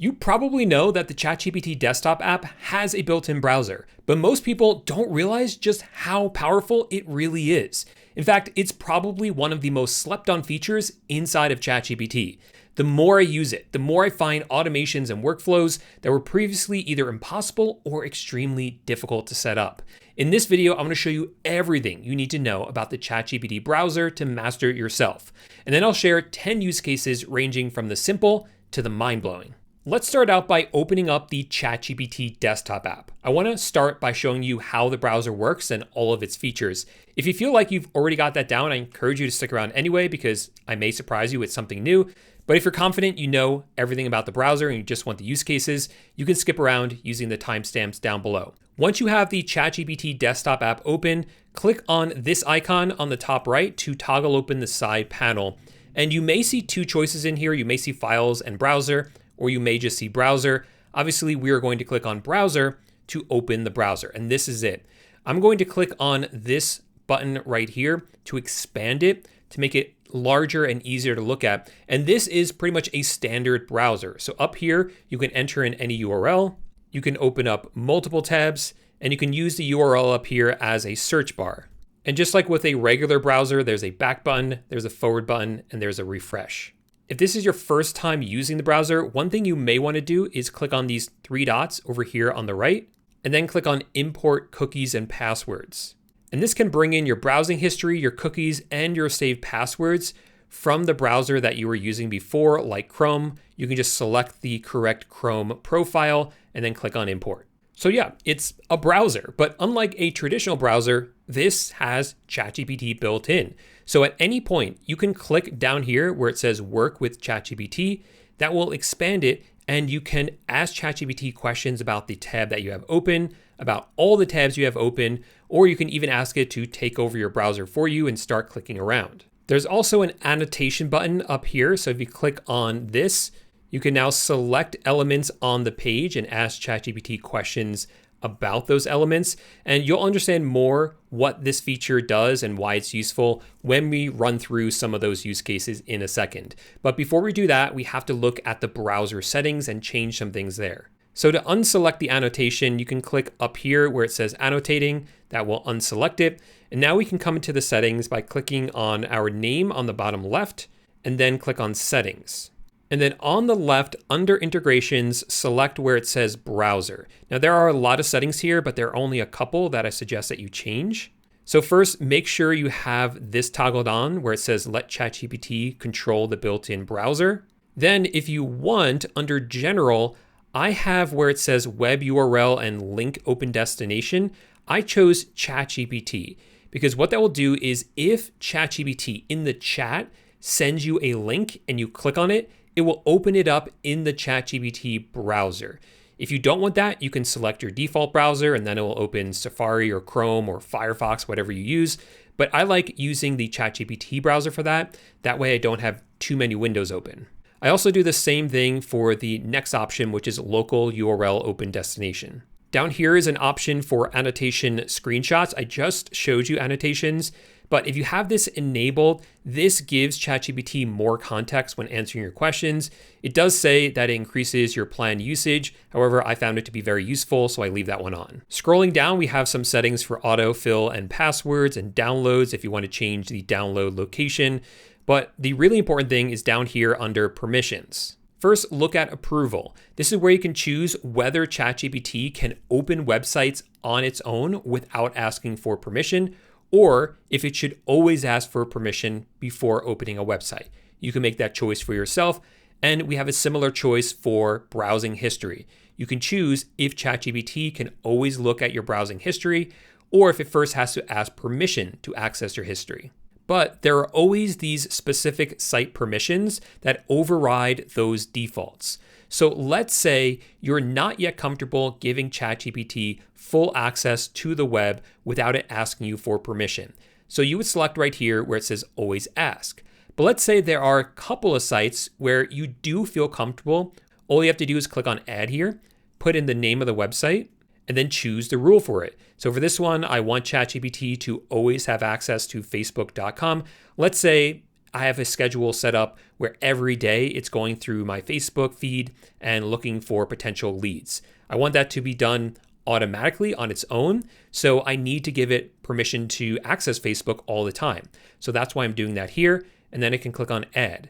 You probably know that the ChatGPT desktop app has a built-in browser, but most people don't realize just how powerful it really is. In fact, it's probably one of the most slept-on features inside of ChatGPT. The more I use it, the more I find automations and workflows that were previously either impossible or extremely difficult to set up. In this video, I'm going to show you everything you need to know about the ChatGPT browser to master it yourself. And then I'll share 10 use cases ranging from the simple to the mind-blowing. Let's start out by opening up the ChatGPT desktop app. I want to start by showing you how the browser works and all of its features. If you feel like you've already got that down, I encourage you to stick around anyway because I may surprise you with something new. But if you're confident you know everything about the browser and you just want the use cases, you can skip around using the timestamps down below. Once you have the ChatGPT desktop app open, click on this icon on the top right to toggle open the side panel. And you may see two choices in here. You may see Files and Browser, or you may just see Browser. Obviously, we are going to click on Browser to open the browser, and this is it. I'm going to click on this button right here to expand it, to make it larger and easier to look at. And this is pretty much a standard browser. So up here, you can enter in any URL, you can open up multiple tabs, and you can use the URL up here as a search bar. And just like with a regular browser, there's a back button, there's a forward button, and there's a refresh. If this is your first time using the browser, one thing you may want to do is click on these three dots over here on the right, and then click on Import Cookies and Passwords. And this can bring in your browsing history, your cookies, and your saved passwords from the browser that you were using before, like Chrome. You can just select the correct Chrome profile and then click on Import. So yeah, it's a browser, but unlike a traditional browser, this has ChatGPT built in. So at any point, you can click down here where it says Work with ChatGPT. That will expand it, and you can ask ChatGPT questions about the tab that you have open, about all the tabs you have open, or you can even ask it to take over your browser for you and start clicking around. There's also an annotation button up here. So if you click on this, you can now select elements on the page and ask ChatGPT questions about those elements. And you'll understand more what this feature does and why it's useful when we run through some of those use cases in a second. But before we do that, we have to look at the browser settings and change some things there. So to unselect the annotation, you can click up here where it says annotating. That will unselect it. And now we can come into the settings by clicking on our name on the bottom left and then click on settings. And then on the left, under integrations, select where it says browser. Now there are a lot of settings here, but there are only a couple that I suggest that you change. So first, make sure you have this toggled on where it says let ChatGPT control the built-in browser. Then if you want, under general, I have where it says web URL and link open destination. I chose ChatGPT because what that will do is if ChatGPT in the chat sends you a link and you click on it, it will open it up in the ChatGPT browser. If you don't want that, you can select your default browser and then it will open Safari or Chrome or Firefox, whatever you use. But I like using the ChatGPT browser for that. That way I don't have too many windows open. I also do the same thing for the next option, which is local URL open destination. Down here is an option for annotation screenshots. I just showed you annotations, but if you have this enabled, this gives ChatGPT more context when answering your questions. It does say that it increases your planned usage. However, I found it to be very useful, so I leave that one on. Scrolling down, we have some settings for autofill and passwords and downloads if you want to change the download location. But the really important thing is down here under permissions. First, look at approval. This is where you can choose whether ChatGPT can open websites on its own without asking for permission, or if it should always ask for permission before opening a website. You can make that choice for yourself, and we have a similar choice for browsing history. You can choose if ChatGPT can always look at your browsing history, or if it first has to ask permission to access your history. But there are always these specific site permissions that override those defaults. So let's say you're not yet comfortable giving ChatGPT full access to the web without it asking you for permission. So you would select right here where it says always ask. But let's say there are a couple of sites where you do feel comfortable. All you have to do is click on add here, put in the name of the website, and then choose the rule for it. So for this one, I want ChatGPT to always have access to facebook.com. Let's say I have a schedule set up where every day it's going through my Facebook feed and looking for potential leads. I want that to be done automatically on its own, so I need to give it permission to access Facebook all the time. So that's why I'm doing that here, and then I can click on Add.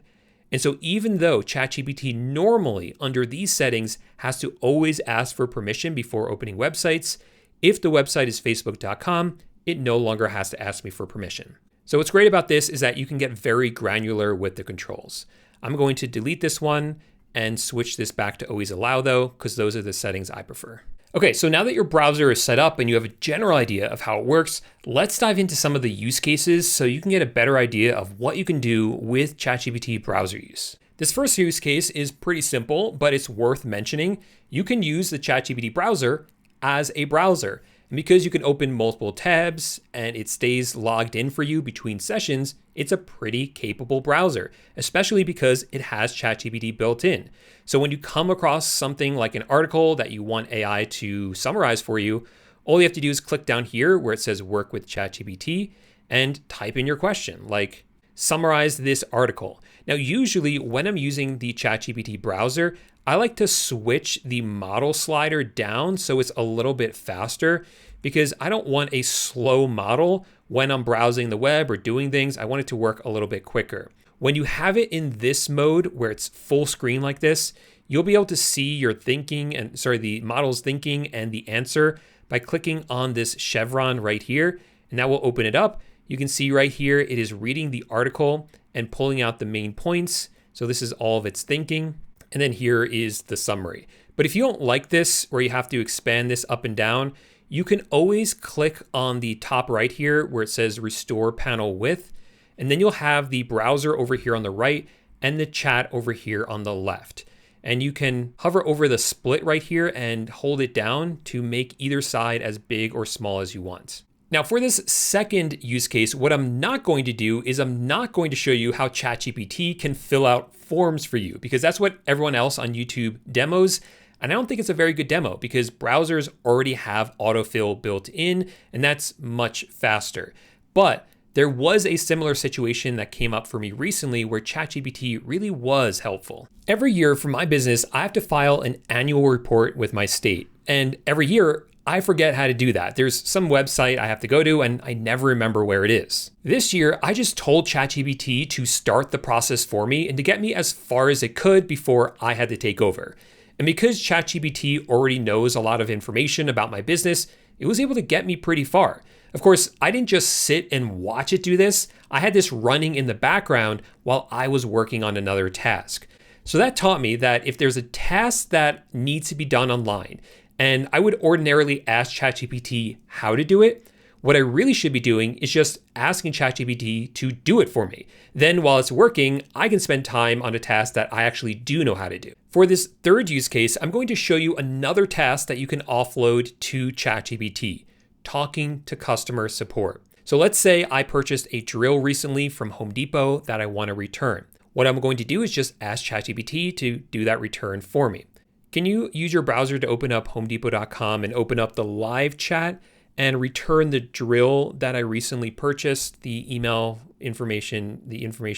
And so even though ChatGPT normally under these settings has to always ask for permission before opening websites, if the website is facebook.com, it no longer has to ask me for permission. So what's great about this is that you can get very granular with the controls. I'm going to delete this one and switch this back to always allow though, because those are the settings I prefer. Okay, so now that your browser is set up and you have a general idea of how it works, let's dive into some of the use cases so you can get a better idea of what you can do with ChatGPT browser use. This first use case is pretty simple, but it's worth mentioning. You can use the ChatGPT browser as a browser. And because you can open multiple tabs and it stays logged in for you between sessions, it's a pretty capable browser, especially because it has ChatGPT built in. So when you come across something like an article that you want AI to summarize for you, all you have to do is click down here where it says work with ChatGPT and type in your question, like summarize this article. Now, usually when I'm using the ChatGPT browser, I like to switch the model slider down so it's a little bit faster because I don't want a slow model when I'm browsing the web or doing things. I want it to work a little bit quicker. When you have it in this mode where it's full screen like this, you'll be able to see your the model's thinking and the answer by clicking on this chevron right here, and that will open it up. You can see right here, it is reading the article and pulling out the main points. So this is all of its thinking. And then here is the summary. But if you don't like this, where you have to expand this up and down, you can always click on the top right here where it says restore panel width. And then you'll have the browser over here on the right and the chat over here on the left. And you can hover over the split right here and hold it down to make either side as big or small as you want. Now for this second use case, what I'm not going to do is I'm not going to show you how ChatGPT can fill out forms for you, because that's what everyone else on YouTube demos. And I don't think it's a very good demo because browsers already have autofill built in, and that's much faster. But there was a similar situation that came up for me recently where ChatGPT really was helpful. Every year for my business, I have to file an annual report with my state. And every year, I forget how to do that. There's some website I have to go to and I never remember where it is. This year, I just told ChatGPT to start the process for me and to get me as far as it could before I had to take over. And because ChatGPT already knows a lot of information about my business, it was able to get me pretty far. Of course, I didn't just sit and watch it do this. I had this running in the background while I was working on another task. So that taught me that if there's a task that needs to be done online, and I would ordinarily ask ChatGPT how to do it, what I really should be doing is just asking ChatGPT to do it for me. Then while it's working, I can spend time on a task that I actually do know how to do. For this third use case, I'm going to show you another task that you can offload to ChatGPT, talking to customer support. So let's say I purchased a drill recently from Home Depot that I want to return. What I'm going to do is just ask ChatGPT to do that return for me. Can you use your browser to open up homedepot.com and open up the live chat and return the drill that I recently purchased? The information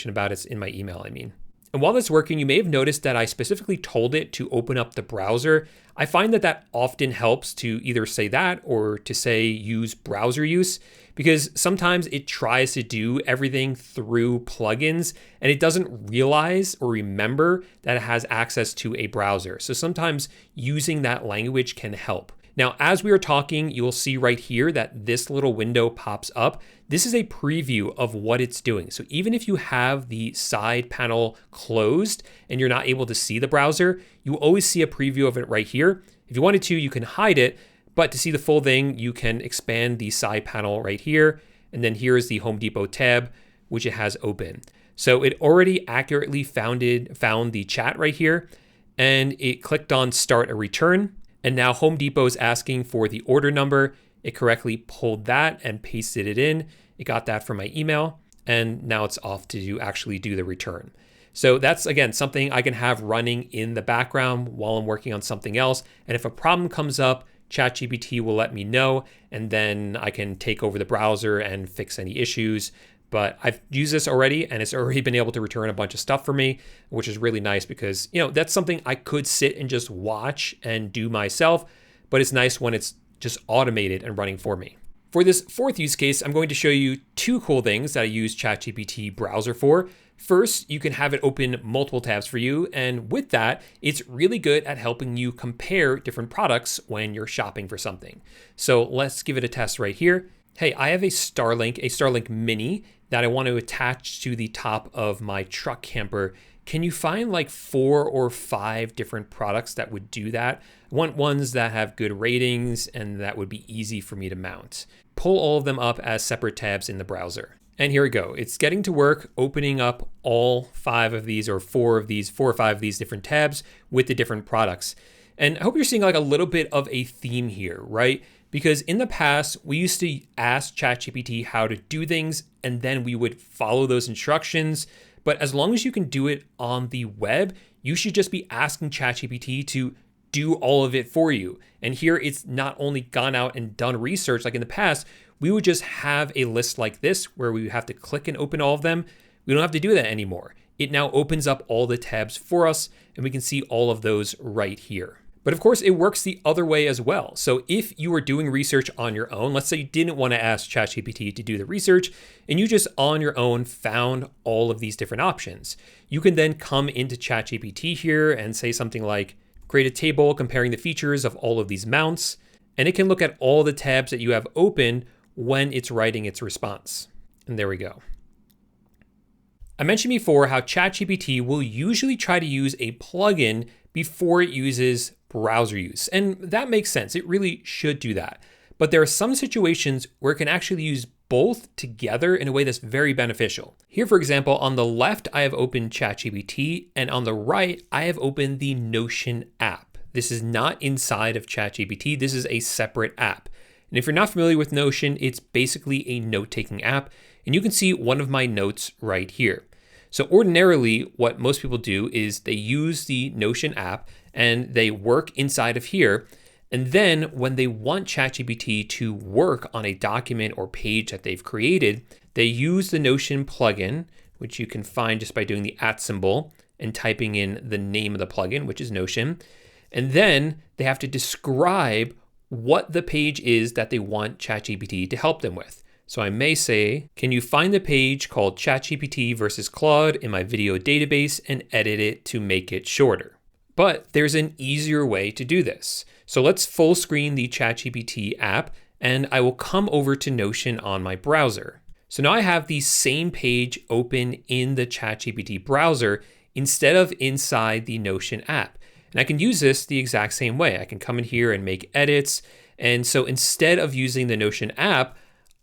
about it's in my email, I mean. And while that's working, you may have noticed that I specifically told it to open up the browser. I find that often helps to either say that or to say use browser use, because sometimes it tries to do everything through plugins and it doesn't realize or remember that it has access to a browser. So sometimes using that language can help. Now, as we are talking, you'll see right here that this little window pops up. This is a preview of what it's doing. So even if you have the side panel closed and you're not able to see the browser, you will always see a preview of it right here. If you wanted to, you can hide it, but to see the full thing, you can expand the side panel right here. And then here is the Home Depot tab, which it has open. So it already accurately found the chat right here, and it clicked on start a return. And now Home Depot is asking for the order number. It correctly pulled that and pasted it in. It got that from my email, and now it's off to actually do the return. So that's, again, something I can have running in the background while I'm working on something else. And if a problem comes up, ChatGPT will let me know, and then I can take over the browser and fix any issues. but I've used this already and it's already been able to return a bunch of stuff for me, which is really nice because, that's something I could sit and just watch and do myself, but it's nice when it's just automated and running for me. For this fourth use case, I'm going to show you two cool things that I use ChatGPT browser for. First, you can have it open multiple tabs for you. And with that, it's really good at helping you compare different products when you're shopping for something. So let's give it a test right here. Hey, I have a Starlink Mini that I want to attach to the top of my truck camper. Can you find like 4 or 5 different products that would do that? I want ones that have good ratings and that would be easy for me to mount. Pull all of them up as separate tabs in the browser. And here we go. It's getting to work, opening up all 5 of these or 4 or 5 of these different tabs with the different products. And I hope you're seeing like a little bit of a theme here, right? Because in the past, we used to ask ChatGPT how to do things, and then we would follow those instructions. But as long as you can do it on the web, you should just be asking ChatGPT to do all of it for you. And here it's not only gone out and done research like in the past, we would just have a list like this where we have to click and open all of them. We don't have to do that anymore. It now opens up all the tabs for us and we can see all of those right here. But of course, it works the other way as well. So if you are doing research on your own, let's say you didn't want to ask ChatGPT to do the research and you just on your own found all of these different options, you can then come into ChatGPT here and say something like, create a table comparing the features of all of these mounts, and it can look at all the tabs that you have open when it's writing its response. And there we go. I mentioned before how ChatGPT will usually try to use a plugin before it uses browser use. And that makes sense. It really should do that. But there are some situations where it can actually use both together in a way that's very beneficial. Here, for example, on the left, I have opened ChatGPT, and on the right, I have opened the Notion app. This is not inside of ChatGPT. This is a separate app. And if you're not familiar with Notion, it's basically a note-taking app, and you can see one of my notes right here. So ordinarily, what most people do is they use the Notion app and they work inside of here. And then when they want ChatGPT to work on a document or page that they've created, they use the Notion plugin, which you can find just by doing the @ symbol and typing in the name of the plugin, which is Notion. And then they have to describe what the page is that they want ChatGPT to help them with. So I may say, can you find the page called ChatGPT versus Claude in my video database and edit it to make it shorter? But there's an easier way to do this. So let's full screen the ChatGPT app and I will come over to Notion on my browser. So now I have the same page open in the ChatGPT browser instead of inside the Notion app. And I can use this the exact same way. I can come in here and make edits. And so instead of using the Notion app,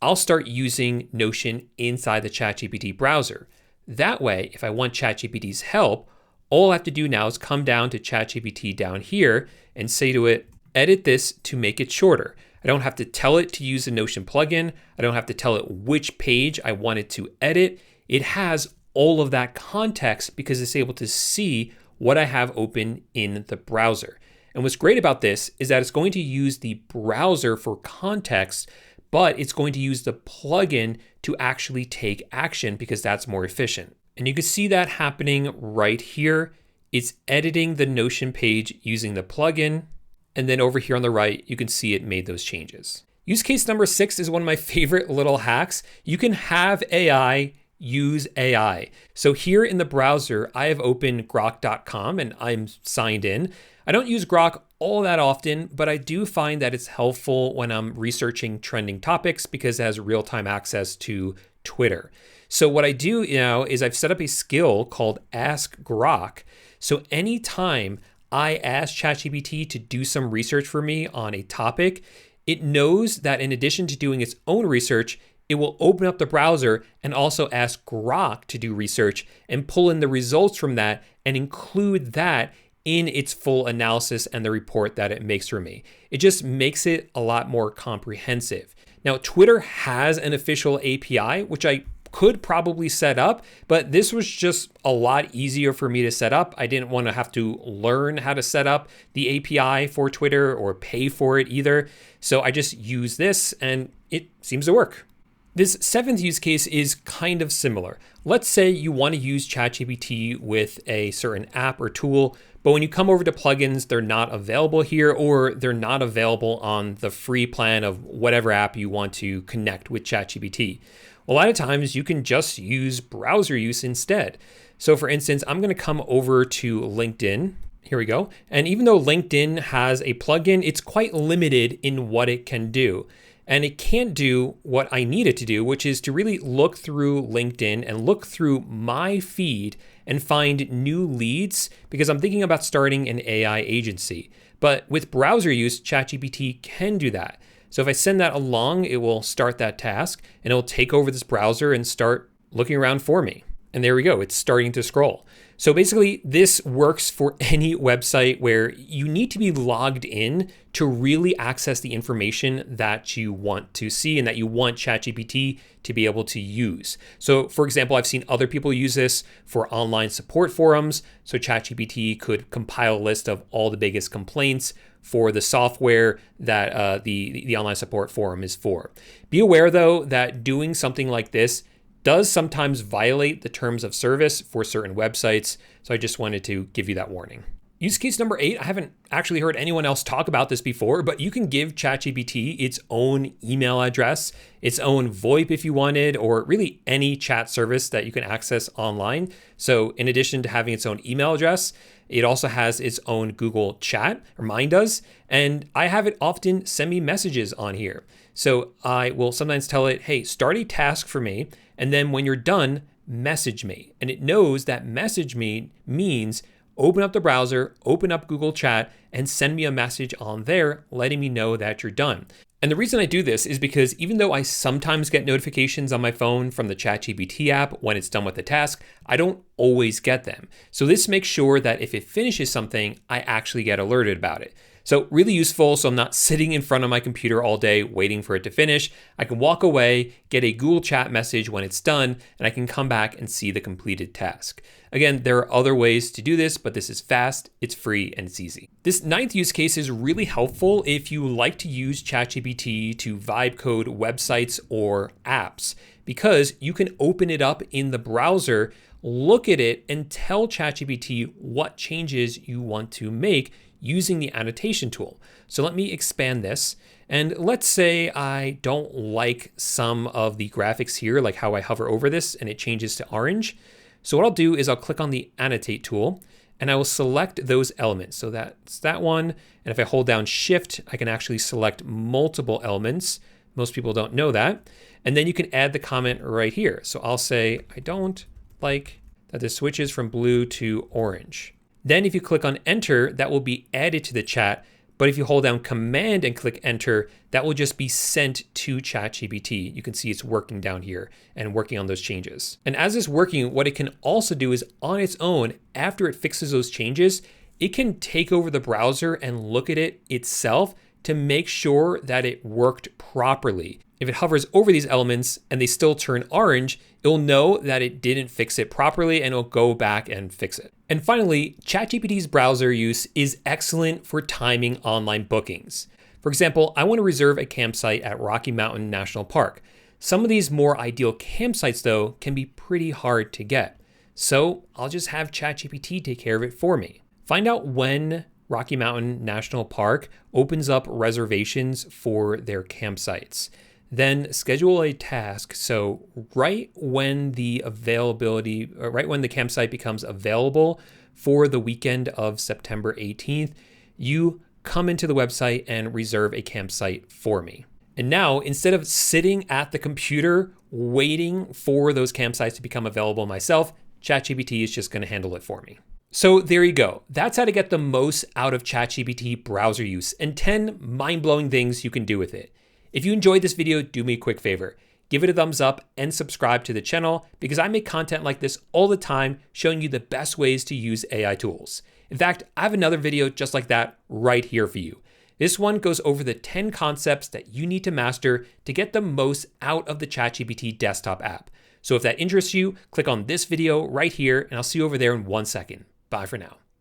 I'll start using Notion inside the ChatGPT browser. That way, if I want ChatGPT's help, all I have to do now is come down to ChatGPT down here and say to it, edit this to make it shorter. I don't have to tell it to use the Notion plugin. I don't have to tell it which page I want it to edit. It has all of that context because it's able to see what I have open in the browser. And what's great about this is that it's going to use the browser for context, but it's going to use the plugin to actually take action because that's more efficient. And you can see that happening right here. It's editing the Notion page using the plugin. And then over here on the right, you can see it made those changes. Use case number 6 is one of my favorite little hacks. You can have AI use AI. So here in the browser, I have opened grok.com and I'm signed in. I don't use Grok all that often, but I do find that it's helpful when I'm researching trending topics because it has real-time access to Twitter. So what I do now is I've set up a skill called Ask Grok. So anytime I ask ChatGPT to do some research for me on a topic, it knows that in addition to doing its own research, it will open up the browser and also ask Grok to do research and pull in the results from that and include that in its full analysis and the report that it makes for me. It just makes it a lot more comprehensive. Now, Twitter has an official API, which I could probably set up, but this was just a lot easier for me to set up. I didn't want to have to learn how to set up the API for Twitter or pay for it either. So I just use this and it seems to work. This seventh use case is kind of similar. Let's say you want to use ChatGPT with a certain app or tool, but when you come over to plugins, they're not available here, or they're not available on the free plan of whatever app you want to connect with ChatGPT. A lot of times you can just use browser use instead. So for instance, I'm going to come over to LinkedIn. Here we go. And even though LinkedIn has a plugin, it's quite limited in what it can do. And it can't do what I need it to do, which is to really look through LinkedIn and look through my feed and find new leads, because I'm thinking about starting an AI agency. But with browser use, ChatGPT can do that. So if I send that along, it will start that task and it will take over this browser and start looking around for me. And there we go, it's starting to scroll. So basically, this works for any website where you need to be logged in to really access the information that you want to see and that you want ChatGPT to be able to use. So for example, I've seen other people use this for online support forums. So ChatGPT could compile a list of all the biggest complaints for the software that the online support forum is for. Be aware though that doing something like this does sometimes violate the terms of service for certain websites. So I just wanted to give you that warning. Use case number 8, I haven't actually heard anyone else talk about this before, but you can give ChatGPT its own email address, its own VoIP if you wanted, or really any chat service that you can access online. So in addition to having its own email address, it also has its own Google Chat, or mine does, and I have it often send me messages on here. So I will sometimes tell it, hey, start a task for me, and then when you're done, message me. And it knows that message me means open up the browser, open up Google Chat, and send me a message on there letting me know that you're done. And the reason I do this is because even though I sometimes get notifications on my phone from the ChatGPT app when it's done with the task, I don't always get them. So this makes sure that if it finishes something, I actually get alerted about it. So really useful, so I'm not sitting in front of my computer all day waiting for it to finish. I can walk away, get a Google Chat message when it's done, and I can come back and see the completed task. Again, there are other ways to do this, but this is fast, it's free, and it's easy. This 9th use case is really helpful if you like to use ChatGPT to vibe code websites or apps, because you can open it up in the browser, look at it, and tell ChatGPT what changes you want to make using the annotation tool. So let me expand this. And let's say I don't like some of the graphics here, like how I hover over this and it changes to orange. So what I'll do is I'll click on the annotate tool and I will select those elements. So that's that one. And if I hold down Shift, I can actually select multiple elements. Most people don't know that. And then you can add the comment right here. So I'll say, I don't like that this switches from blue to orange. Then if you click on enter, that will be added to the chat. But if you hold down command and click enter, that will just be sent to ChatGPT. You can see it's working down here and working on those changes. And as it's working, what it can also do is on its own, after it fixes those changes, it can take over the browser and look at it itself to make sure that it worked properly. If it hovers over these elements and they still turn orange, it'll know that it didn't fix it properly and it'll go back and fix it. And finally, ChatGPT's browser use is excellent for timing online bookings. For example, I want to reserve a campsite at Rocky Mountain National Park. Some of these more ideal campsites, though, can be pretty hard to get. So I'll just have ChatGPT take care of it for me. Find out when Rocky Mountain National Park opens up reservations for their campsites. Then schedule a task. So right when the campsite becomes available for the weekend of September 18th, you come into the website and reserve a campsite for me. And now, instead of sitting at the computer waiting for those campsites to become available myself, ChatGPT is just going to handle it for me. So there you go. That's how to get the most out of ChatGPT browser use and 10 mind-blowing things you can do with it. If you enjoyed this video, do me a quick favor. Give it a thumbs up and subscribe to the channel because I make content like this all the time showing you the best ways to use AI tools. In fact, I have another video just like that right here for you. This one goes over the 10 concepts that you need to master to get the most out of the ChatGPT desktop app. So if that interests you, click on this video right here and I'll see you over there in 1 second. Bye for now.